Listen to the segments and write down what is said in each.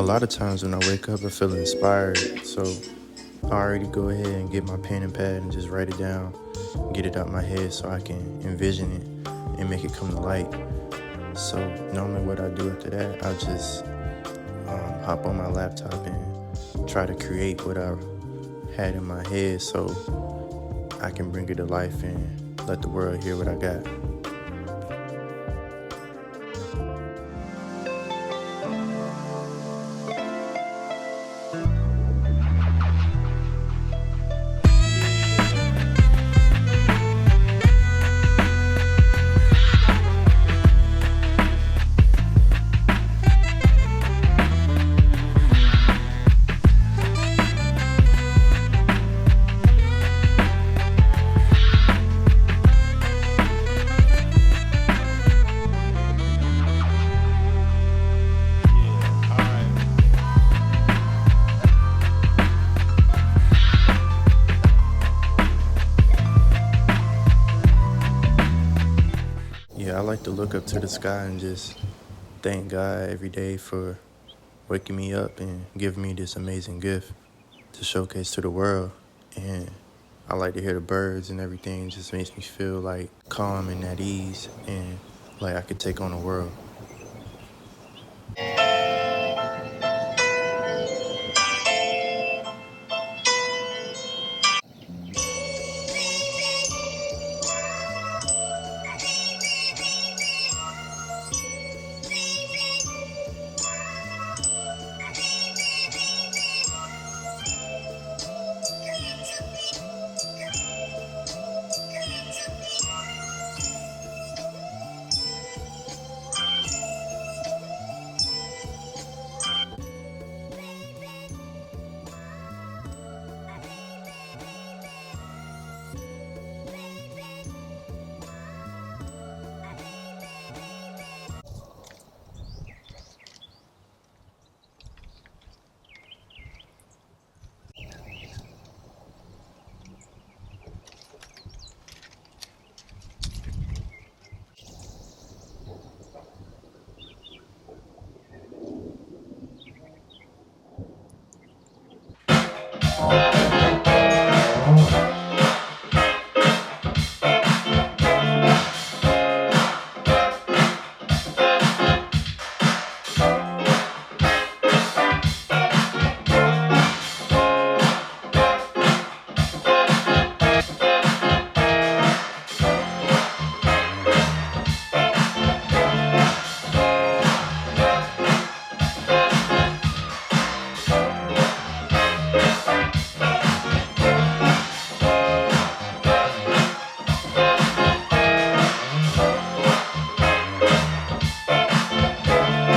A lot of times when I wake up, I feel inspired, so I already go ahead and get my pen and pad and just write it down, get it out my head so I can envision it and make it come to light. So normally what I do after that, I just hop on my laptop and try to create what I had in my head so I can bring it to life and let the world hear what I got. Yeah, I like to look up to the sky and just thank God every day for waking me up and giving me this amazing gift to showcase to the world. And I like to hear the birds and everything. It just makes me feel like calm and at ease and like I could take on the world.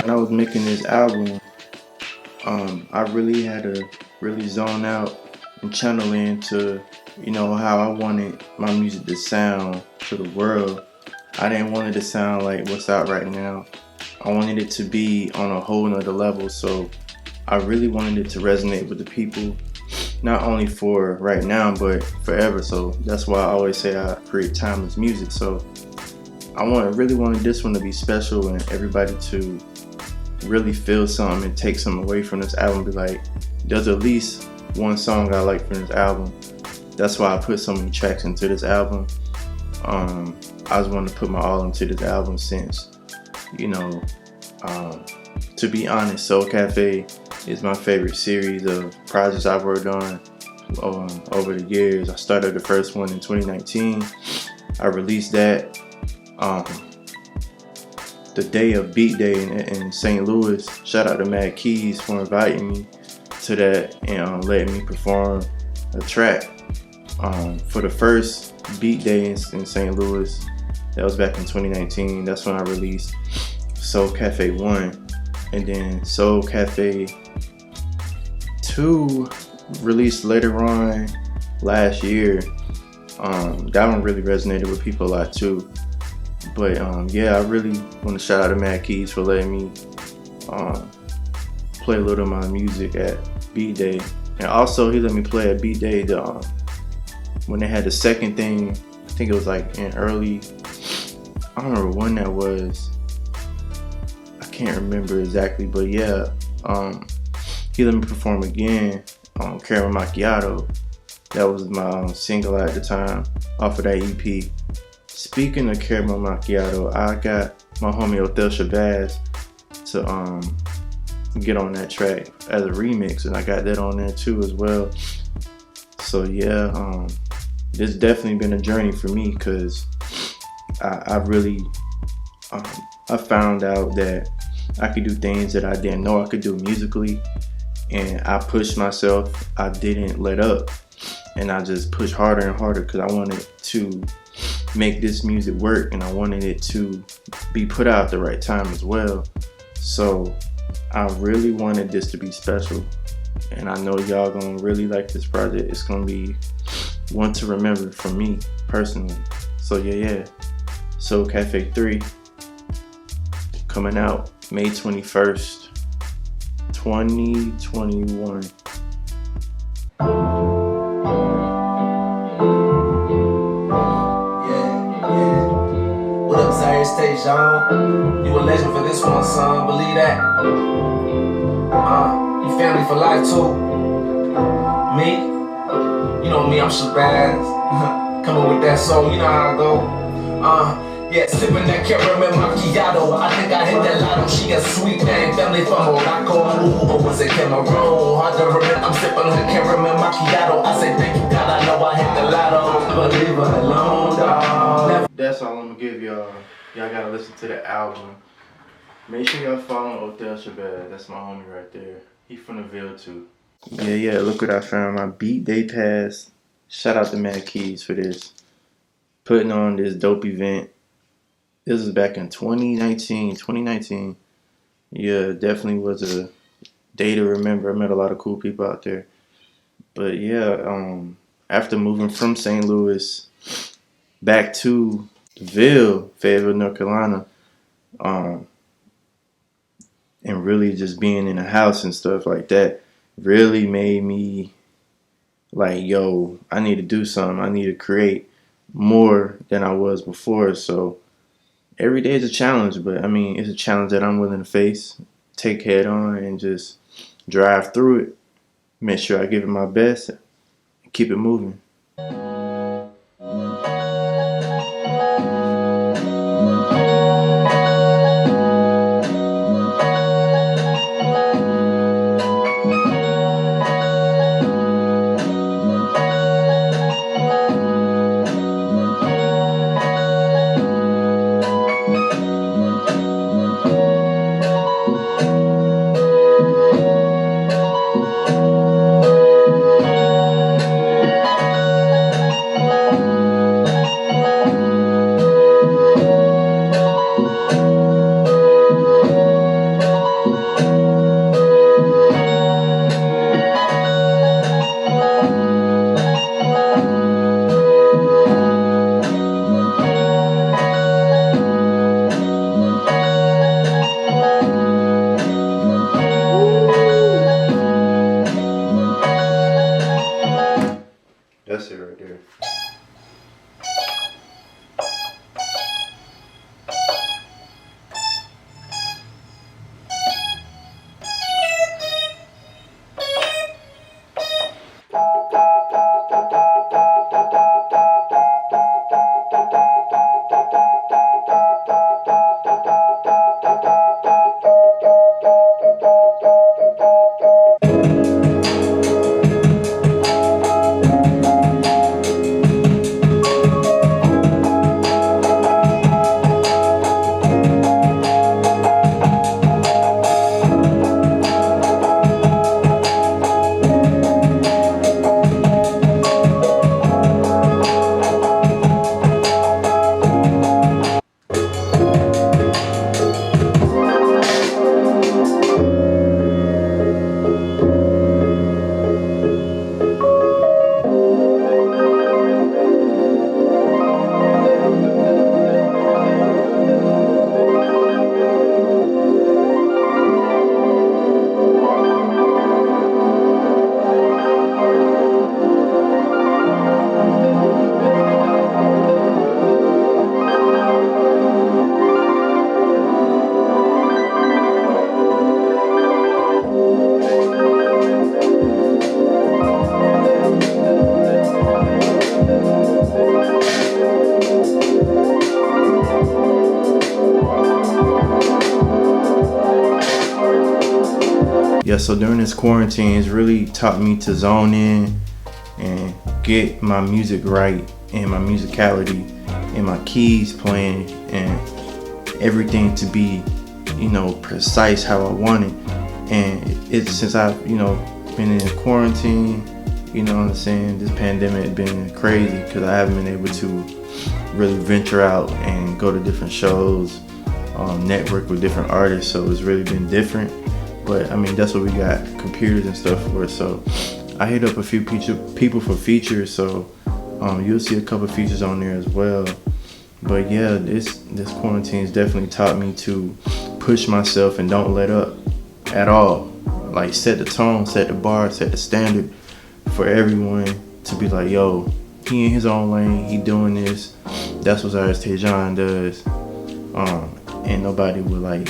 When I was making this album, I really had to really zone out and channel into, how I wanted my music to sound to the world. I didn't want it to sound like what's out right now. I wanted it to be on a whole nother level, so I really wanted it to resonate with the people, not only for right now, but forever. So that's why I always say I create timeless music. So I really wanted this one to be special and everybody to really feel something and take something away from this album. Be like, there's at least one song I like from this album. That's why I put so many tracks into this album. I just wanted to put my all into this album since, to be honest, Soul Cafe is my favorite series of projects I've worked on over the years. I started the first one in 2019. I released that the day of Beat Day in St. Louis. Shout out to Mad Keys for inviting me to that and letting me perform a track for the first Beat Day in St. Louis. That was back in 2019. That's when I released Soul Cafe 1, and then Soul Cafe 2 released later on last year. That one really resonated with people a lot too. But yeah, I really want to shout out to Mad Keys for letting me play a little of my music at Beat Day. And also he let me play at Beat Day when they had the second thing. I think it was like in early, I don't remember when that was. I can't remember exactly, but yeah, he let me perform again on Caramel Macchiato. That was my single at the time off of that EP. Speaking of Caramel Macchiato, I got my homie Othel Shabazz to get on that track as a remix, and I got that on there too as well. So yeah, it's definitely been a journey for me, because I really I found out that I could do things that I didn't know I could do musically, and I pushed myself. I didn't let up, and I just pushed harder and harder because I wanted to make this music work, and I wanted it to be put out at the right time as well. So I really wanted this to be special, and I know y'all gonna really like this project. It's gonna be one to remember for me personally. So yeah. So Café 3 coming out May 21st, 2021. What up, Zairis TéJion? You a legend for this one, son. Believe that. You family for life too. Me, you know me, I'm Shabazz. Coming with that soul, you know how I go. Yeah, sipping that caramel macchiato. I think I hit that lotto. She a sweet name, family from Morocco. Or was it Cameroon? Hard to remember. I'm sipping on the caramel macchiato. I say thank you God, I know I hit the lotto. But leave her alone, dog. That's all I'm gonna give y'all. Y'all gotta listen to the album. Make sure y'all follow Othel Shabazz. That's my homie right there. He from the Ville too. Yeah, look what I found. My Beat Day Pass. Shout out to Mad Keys for this. Putting on this dope event. This was back in 2019. Yeah, definitely was a day to remember. I met a lot of cool people out there. But yeah, after moving from St. Louis back to Ville, Fayetteville, North Carolina, and really just being in the house and stuff like that really made me like, yo, I need to do something. I need to create more than I was before. So every day is a challenge, but I mean, it's a challenge that I'm willing to face, take head on, and just drive through it. Make sure I give it my best and keep it moving. yeah, so during this quarantine, it's really taught me to zone in and get my music right and my musicality and my keys playing and everything to be, precise how I want it. And it's since I've, been in quarantine, what I'm saying, this pandemic has been crazy because I haven't been able to really venture out and go to different shows, network with different artists. So it's really been different. But I mean, that's what we got computers and stuff for. So I hit up a few people for features. So you'll see a couple features on there as well. But yeah, this quarantine has definitely taught me to push myself and don't let up at all. Like set the tone, set the bar, set the standard for everyone to be like, yo, he in his own lane, he doing this. That's what Zairis TéJion does. And nobody would like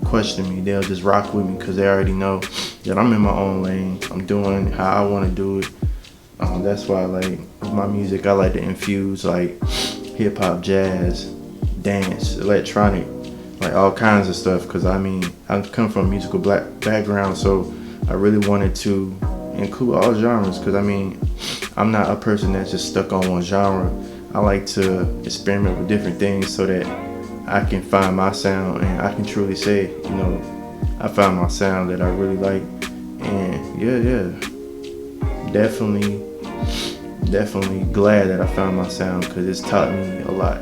question me. They'll just rock with me because they already know that I'm in my own lane. I'm doing how I want to do it. That's why, like, with my music, I like to infuse like hip hop, jazz, dance, electronic, like all kinds of stuff. Because I mean, I come from a musical black background, so I really wanted to include all genres. Because I mean, I'm not a person that's just stuck on one genre. I like to experiment with different things so that I can find my sound and I can truly say, I found my sound that I really like. And yeah, definitely glad that I found my sound because it's taught me a lot.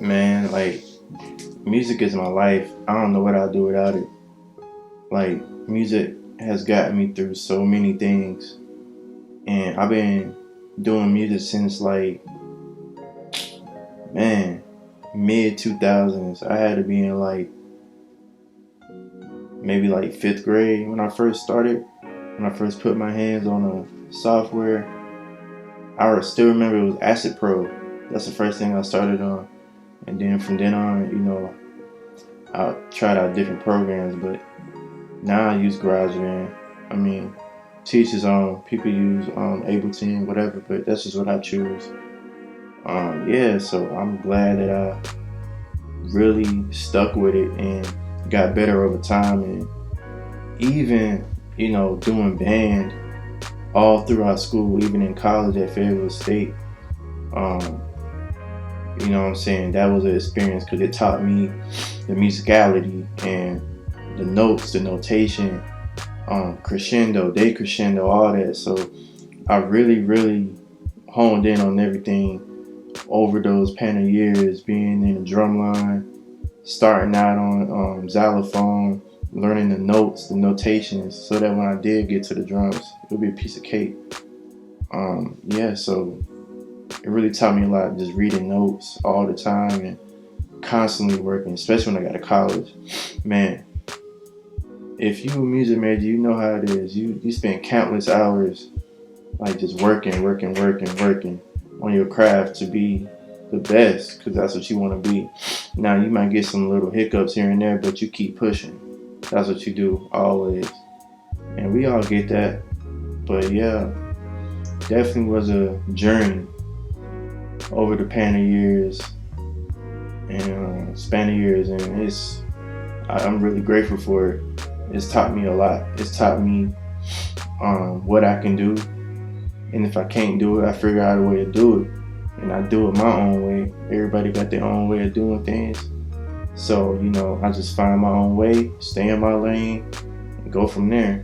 Man, like, music is my life. I don't know what I'd do without it. Like, music has gotten me through so many things. And I've been doing music since, like, man, mid 2000s. I had to be in, like, maybe like 5th grade when I first started. When I first put my hands on a software. I still remember it was Acid Pro. That's the first thing I started on. And then from then on, I tried out different programs, but now I use GarageBand. I mean, teach his own. People use Ableton, whatever, but that's just what I choose. Yeah, so I'm glad that I really stuck with it and got better over time. And even, doing band all throughout school, even in college at Fayetteville State. You know what I'm saying? That was an experience because it taught me the musicality and the notes, the notation, crescendo, decrescendo, all that. So I really honed in on everything over those span of years, being in the drum line, starting out on xylophone, learning the notes, the notations, so that when I did get to the drums, it would be a piece of cake. Yeah, so it really taught me a lot, just reading notes all the time and constantly working, especially when I got to college. Man, if you a music major, you know how it is. You spend countless hours like just working on your craft to be the best, because that's what you want to be. Now you might get some little hiccups here and there, but you keep pushing. That's what you do always, and we all get that. But yeah, definitely was a journey over the span of years, and I'm really grateful for it. It's taught me a lot. It's taught me what I can do, and if I can't do it, I figure out a way to do it, and I do it my own way. Everybody got their own way of doing things, so I just find my own way, stay in my lane, and go from there.